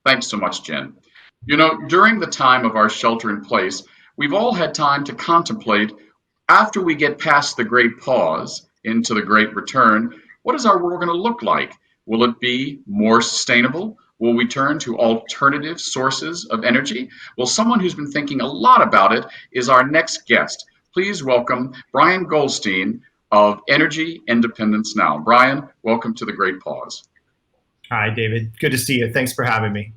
Thanks so much, Jen. You know, during the time of our shelter in place, we've all had time to contemplate after we get past the great pause into the great return, what is our world going to look like? Will it be more sustainable? Will we turn to alternative sources of energy? Well, someone who's been thinking a lot about it is our next guest. Please welcome Brian Goldstein of Energy Independence Now. Brian, welcome to the Great Pause. Hi, David. Good to see you. Thanks for having me.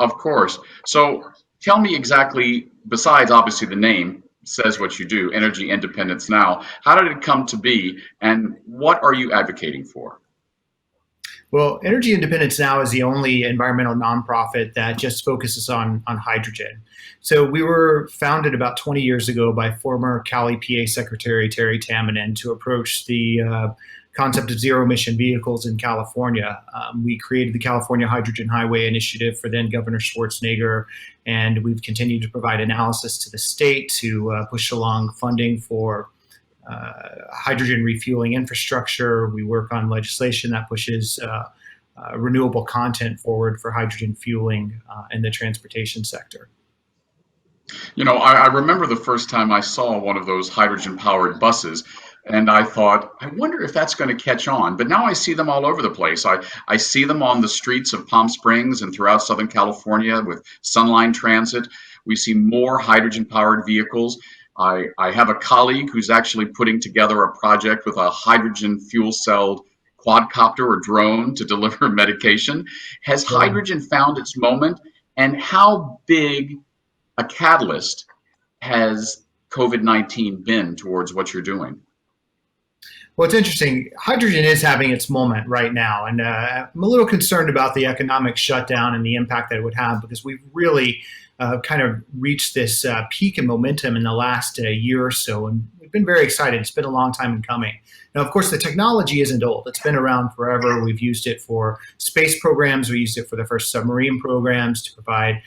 Of course. So tell me exactly, besides obviously the name says what you do, Energy Independence Now, how did it come to be and what are you advocating for? Well, Energy Independence Now is the only environmental nonprofit that just focuses on hydrogen. So we were founded about 20 years ago by former Cali PA Secretary Terry Tamminen to approach the concept of zero emission vehicles in California. We created the California Hydrogen Highway Initiative for then Governor Schwarzenegger, and we've continued to provide analysis to the state to push along funding for hydrogen refueling infrastructure. We work on legislation that pushes renewable content forward for hydrogen fueling in the transportation sector. You know, I remember the first time I saw one of those hydrogen powered buses. And I thought, I wonder if that's going to catch on. But now I see them all over the place. I see them on the streets of Palm Springs and throughout Southern California with Sunline Transit. We see more hydrogen powered vehicles. I have a colleague who's actually putting together a project with a hydrogen fuel cell quadcopter or drone to deliver medication. Has Wow. hydrogen found its moment? And how big a catalyst has COVID-19 been towards what you're doing? Well, it's interesting. Hydrogen is having its moment right now, and I'm a little concerned about the economic shutdown and the impact that it would have because we've really kind of reached this peak in momentum in the last year or so, and we've been very excited. It's been a long time in coming. Now, of course, the technology isn't old. It's been around forever. We've used it for space programs. We used it for the first submarine programs to provide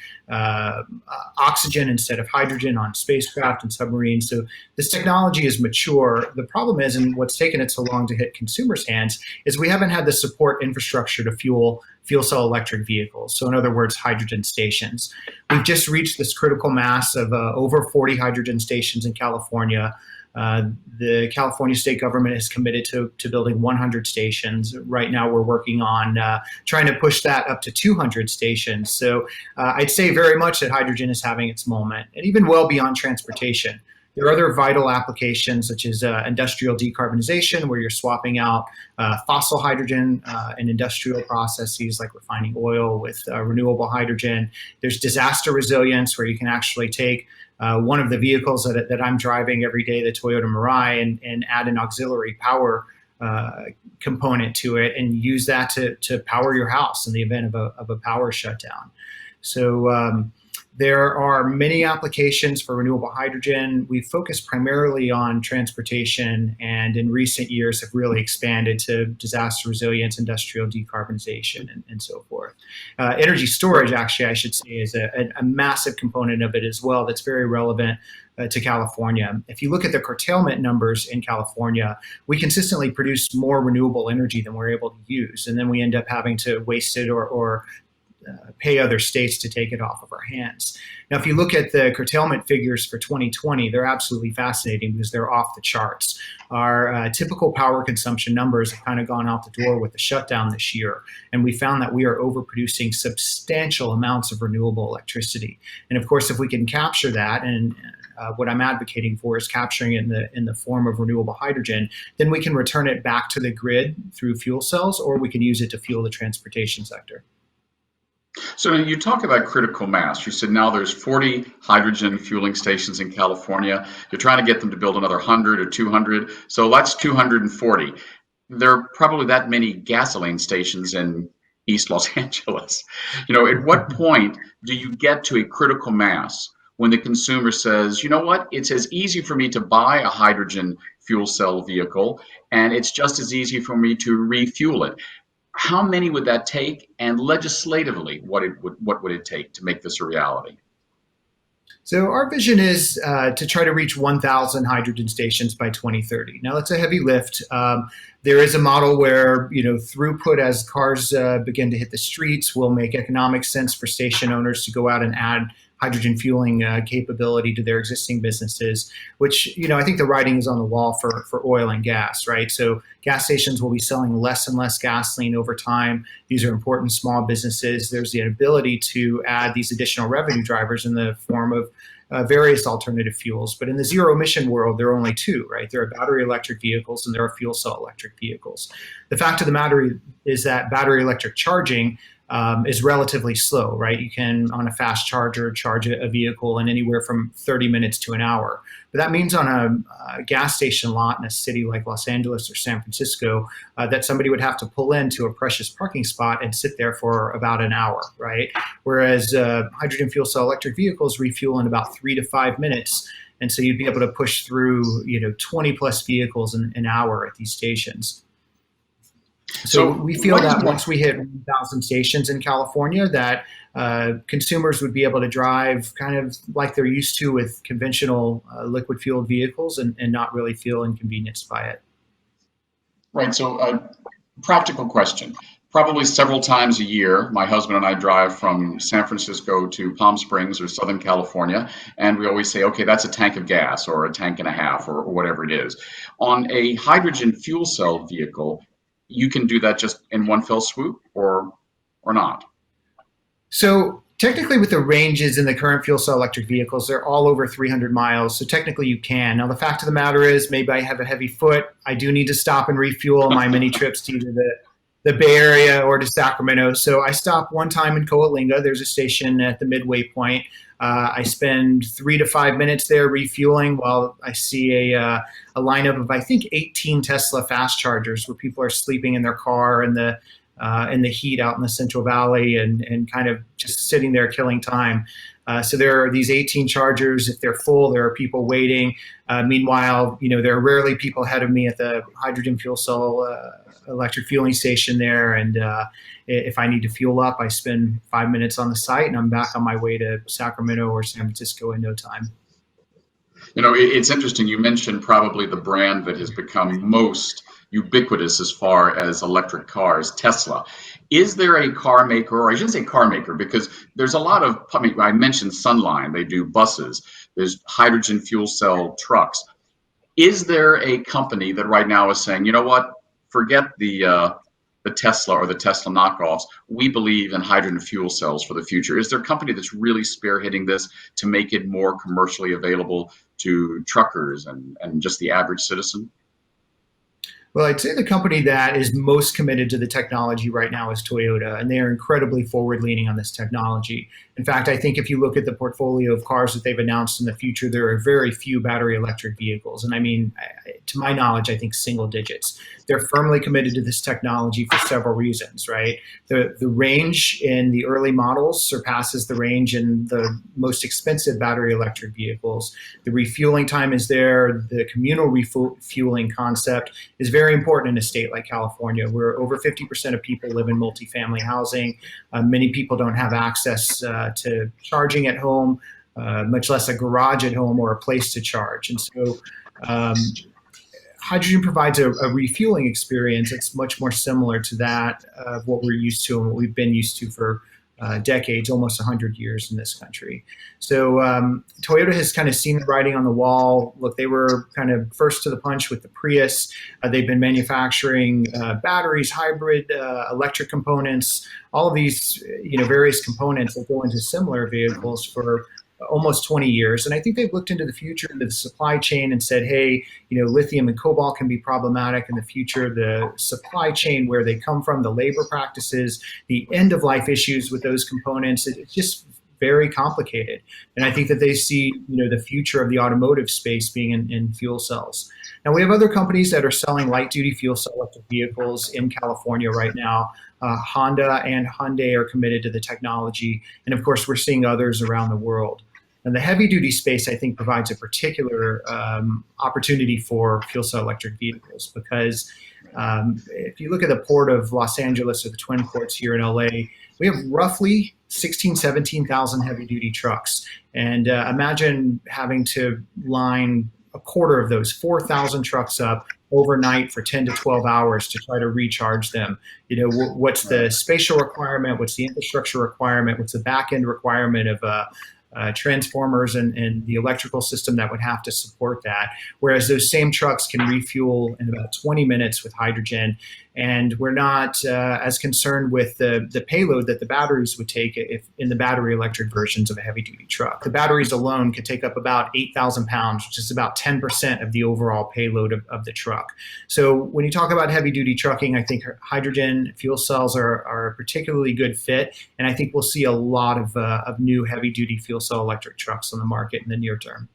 oxygen instead of hydrogen on spacecraft and submarines. So this technology is mature. The problem is, and what's taken it so long to hit consumers' hands, is we haven't had the support infrastructure to fuel cell electric vehicles. So in other words, hydrogen stations. We've just reached this critical mass of over 40 hydrogen stations in California. The California state government is committed to building 100 stations. Right now, we're working on trying to push that up to 200 stations. So I'd say very much that hydrogen is having its moment, and even well beyond transportation. There are other vital applications such as industrial decarbonization, where you're swapping out fossil hydrogen in industrial processes like refining oil with renewable hydrogen. There's disaster resilience, where you can actually take one of the vehicles that I'm driving every day, the Toyota Mirai, and add an auxiliary power component to it and use that to power your house in the event of a power shutdown. So there are many applications for renewable hydrogen. We focus primarily on transportation, and in recent years have really expanded to disaster resilience, industrial decarbonization, and so forth. Energy storage, actually, I should say, is a massive component of it as well that's very relevant to California. If you look at the curtailment numbers in California, we consistently produce more renewable energy than we're able to use, and then we end up having to waste it or pay other states to take it off of our hands. Now, if you look at the curtailment figures for 2020, they're absolutely fascinating because they're off the charts. Our typical power consumption numbers have kind of gone out the door with the shutdown this year, and we found that we are overproducing substantial amounts of renewable electricity. And of course, if we can capture that, and what I'm advocating for is capturing it in the form of renewable hydrogen, then we can return it back to the grid through fuel cells, or we can use it to fuel the transportation sector. So you talk about critical mass. You said now there's 40 hydrogen fueling stations in California. You're trying to get them to build another 100 or 200. So that's 240. There are probably that many gasoline stations in East Los Angeles. You know, at what point do you get to a critical mass when the consumer says, you know what, it's as easy for me to buy a hydrogen fuel cell vehicle, and it's just as easy for me to refuel it? How many would that take, and legislatively, what would it take to make this a reality? So our vision is to try to reach 1,000 hydrogen stations by 2030. Now that's a heavy lift. There is a model where throughput as cars begin to hit the streets will make economic sense for station owners to go out and add hydrogen fueling capability to their existing businesses, which I think the writing is on the wall for oil and gas, right? So gas stations will be selling less and less gasoline over time. These are important small businesses. There's the ability to add these additional revenue drivers in the form of various alternative fuels. But in the zero emission world, there are only two, right? There are battery electric vehicles and there are fuel cell electric vehicles. The fact of the matter is that battery electric charging is relatively slow, right? You can, on a fast charger, charge a vehicle in anywhere from 30 minutes to an hour. But that means on a gas station lot in a city like Los Angeles or San Francisco, that somebody would have to pull into a precious parking spot and sit there for about an hour, right? Whereas hydrogen fuel cell electric vehicles refuel in about 3 to 5 minutes. And so you'd be able to push through 20 plus vehicles in an hour at these stations. So we feel that once we hit 1,000 stations in California, that consumers would be able to drive kind of like they're used to with conventional liquid fueled vehicles and not really feel inconvenienced by it. Right. So, practical question. Probably several times a year, my husband and I drive from San Francisco to Palm Springs or Southern California, and we always say, okay, that's a tank of gas or a tank and a half or whatever it is. On a hydrogen fuel cell vehicle, you can do that just in one fell swoop or not? So technically with the ranges in the current fuel cell electric vehicles, they're all over 300 miles. So technically you can. Now the fact of the matter is maybe I have a heavy foot. I do need to stop and refuel my many trips to either the Bay Area or to Sacramento. So I stop one time in Coalinga. There's a station at the midway point. I spend 3 to 5 minutes there refueling while I see a lineup of, I think, 18 Tesla fast chargers where people are sleeping in their car in the heat out in the Central Valley and kind of just sitting there killing time. So there are these 18 chargers. If they're full, there are people waiting. Meanwhile, there are rarely people ahead of me at the hydrogen fuel cell electric fueling station there. And if I need to fuel up, I spend 5 minutes on the site and I'm back on my way to Sacramento or San Francisco in no time. It's interesting. You mentioned probably the brand that has become most ubiquitous as far as electric cars, Tesla. Is there a car maker, or I shouldn't say car maker, because there's a lot of, I mentioned Sunline, they do buses, there's hydrogen fuel cell trucks. Is there a company that right now is saying, you know what, forget the Tesla or the Tesla knockoffs, we believe in hydrogen fuel cells for the future? Is there a company that's really spearheading this to make it more commercially available to truckers and just the average citizen? Well, I'd say the company that is most committed to the technology right now is Toyota, and they are incredibly forward-leaning on this technology. In fact, I think if you look at the portfolio of cars that they've announced in the future, there are very few battery electric vehicles. And I mean, to my knowledge, I think single digits. They're firmly committed to this technology for several reasons, right? The range in the early models surpasses the range in the most expensive battery electric vehicles. The refueling time is there. The communal refueling concept is very important in a state like California, where over 50% of people live in multifamily housing. Many people don't have access to charging at home, much less a garage at home or a place to charge. And so hydrogen provides a refueling experience that's much more similar to that of what we're used to and what we've been used to for decades, almost 100 years in this country. So Toyota has kind of seen the writing on the wall. Look, they were kind of first to the punch with the Prius. They've been manufacturing batteries, hybrid electric components, all of these various components that go into similar vehicles for almost 20 years. And I think they've looked into the future, into the supply chain and said, hey, lithium and cobalt can be problematic in the future. The supply chain, where they come from, the labor practices, the end of life issues with those components, it's just very complicated. And I think that they see, the future of the automotive space being in fuel cells. Now, we have other companies that are selling light-duty fuel cell electric vehicles in California right now. Honda and Hyundai are committed to the technology. And of course, we're seeing others around the world. And the heavy-duty space, I think, provides a particular opportunity for fuel cell electric vehicles because if you look at the port of Los Angeles or the Twin Ports here in LA, We have roughly 16, 17,000 heavy duty trucks. And imagine having to line a quarter of those 4,000 trucks up overnight for 10 to 12 hours to try to recharge them. What's the spatial requirement? What's the infrastructure requirement? What's the back end requirement of transformers and the electrical system that would have to support that? Whereas those same trucks can refuel in about 20 minutes with hydrogen. And we're not as concerned with the payload that the batteries would take if in the battery electric versions of a heavy duty truck. The batteries alone could take up about 8,000 pounds, which is about 10% of the overall payload of the truck. So when you talk about heavy duty trucking, I think hydrogen fuel cells are a particularly good fit. And I think we'll see a lot of new heavy duty fuel cell electric trucks on the market in the near term.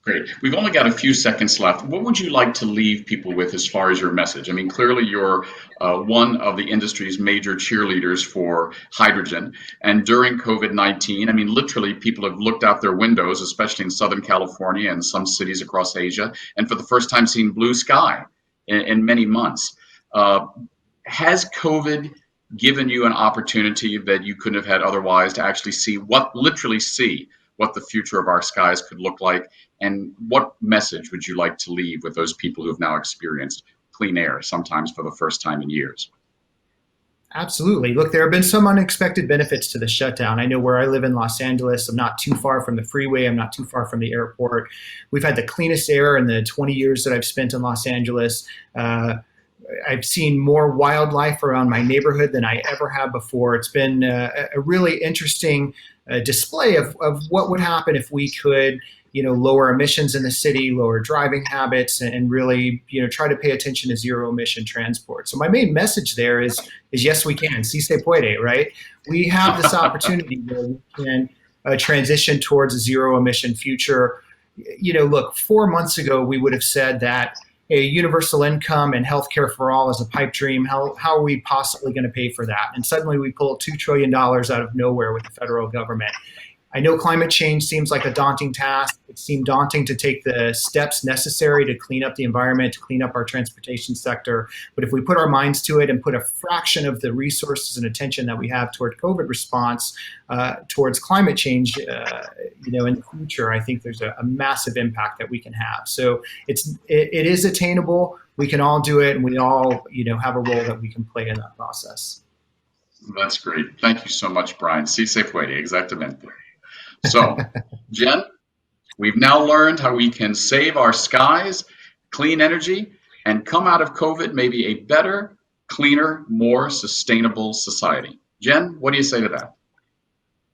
Great. We've only got a few seconds left. What would you like to leave people with as far as your message? I mean, clearly you're one of the industry's major cheerleaders for hydrogen. And during COVID-19, I mean, literally people have looked out their windows, especially in Southern California and some cities across Asia, and for the first time seen blue sky in many months. Has COVID given you an opportunity that you couldn't have had otherwise to actually literally see what the future of our skies could look like? And what message would you like to leave with those people who have now experienced clean air, sometimes for the first time in years? Absolutely. Look, there have been some unexpected benefits to the shutdown. I know where I live in Los Angeles, I'm not too far from the freeway, I'm not too far from the airport. We've had the cleanest air in the 20 years that I've spent in Los Angeles. I've seen more wildlife around my neighborhood than I ever have before. It's been a really interesting display of what would happen if we could lower emissions in the city, lower driving habits, and really, try to pay attention to zero emission transport. So my main message there is yes, we can. Si se puede, right? We have this opportunity where we can transition towards a zero emission future. Look, 4 months ago, we would have said that a universal income and healthcare for all is a pipe dream. How are we possibly going to pay for that? And suddenly we pull $2 trillion out of nowhere with the federal government. I know climate change seems like a daunting task. It seemed daunting to take the steps necessary to clean up the environment, to clean up our transportation sector. But if we put our minds to it and put a fraction of the resources and attention that we have toward COVID response towards climate change, in the future, I think there's a massive impact that we can have. So it is attainable. We can all do it, and we all, have a role that we can play in that process. That's great. Thank you so much, Brian. Si se puede, exactamente. So, Jen, we've now learned how we can save our skies, clean energy, and come out of COVID maybe a better, cleaner, more sustainable society. Jen, what do you say to that?